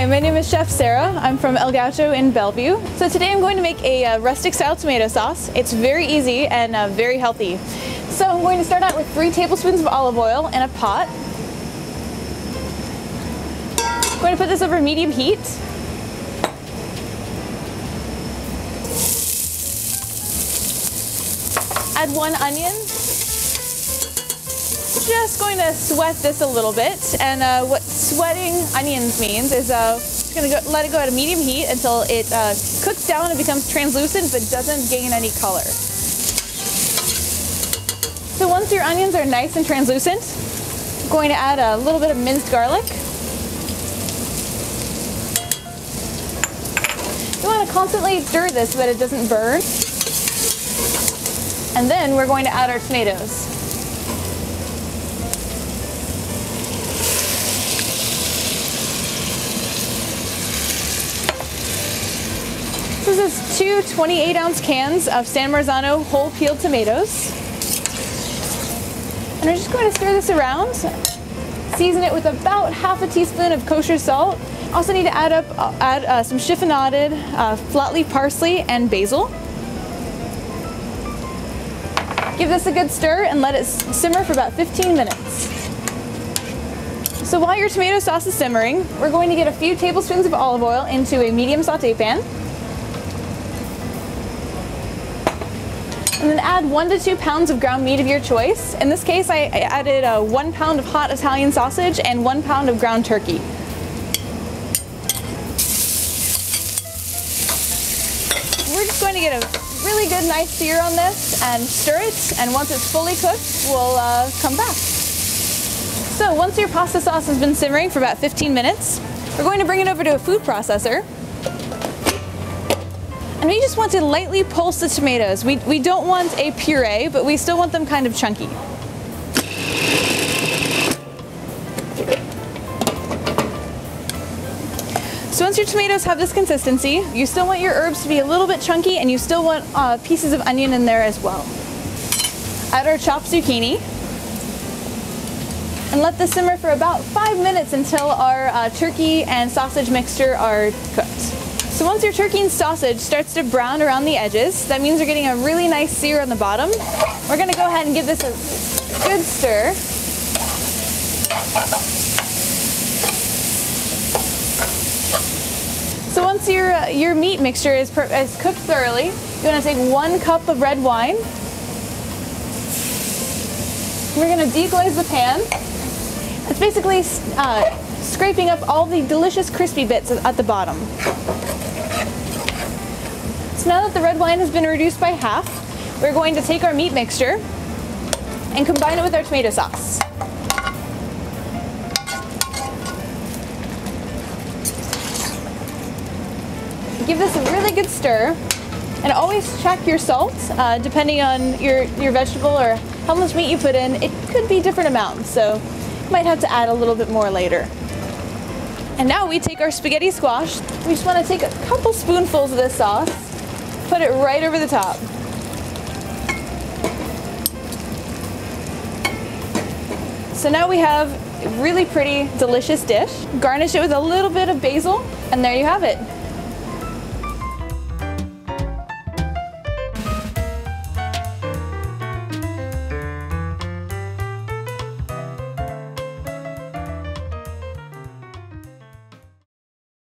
Hi, my name is Chef Sarah. I'm from El Gaucho in Bellevue. So today I'm going to make a rustic style tomato sauce. It's very easy and very healthy. So I'm going to start out with 3 tablespoons of olive oil in a pot. I'm going to put this over medium heat. Add 1 onion. Just going to sweat this a little bit, and what sweating onions means is just going to let it go at a medium heat until it cooks down and becomes translucent but doesn't gain any color. So once your onions are nice and translucent, I'm going to add a little bit of minced garlic. You want to constantly stir this so that it doesn't burn. And then we're going to add our tomatoes. This is 2 28-ounce cans of San Marzano whole peeled tomatoes. And we're just going to stir this around. Season it with about half a teaspoon of kosher salt. Also need to add some chiffonaded flat leaf parsley and basil. Give this a good stir and let it simmer for about 15 minutes. So while your tomato sauce is simmering, we're going to get a few tablespoons of olive oil into a medium sauté pan. And then add 1 to 2 pounds of ground meat of your choice. In this case, I added 1 pound of hot Italian sausage and 1 pound of ground turkey. We're just going to get a really good nice sear on this and stir it, and once it's fully cooked, we'll come back. So once your pasta sauce has been simmering for about 15 minutes, we're going to bring it over to a food processor. And we just want to lightly pulse the tomatoes. We don't want a puree, but we still want them kind of chunky. So once your tomatoes have this consistency, you still want your herbs to be a little bit chunky, and you still want pieces of onion in there as well. Add our chopped zucchini. And let this simmer for about 5 minutes until our turkey and sausage mixture are cooked. So once your turkey and sausage starts to brown around the edges, that means you're getting a really nice sear on the bottom. We're going to go ahead and give this a good stir. So once your meat mixture is cooked thoroughly, you want to take 1 cup of red wine. We're going to deglaze the pan. It's basically scraping up all the delicious crispy bits at the bottom. So now that the red wine has been reduced by half, we're going to take our meat mixture and combine it with our tomato sauce. Give this a really good stir, and always check your salt depending on your vegetable or how much meat you put in. It could be different amounts, so you might have to add a little bit more later. And now we take our spaghetti squash. We just want to take a couple spoonfuls of this sauce, put it right over the top. So now we have a really pretty, delicious dish. Garnish it with a little bit of basil, and there you have it.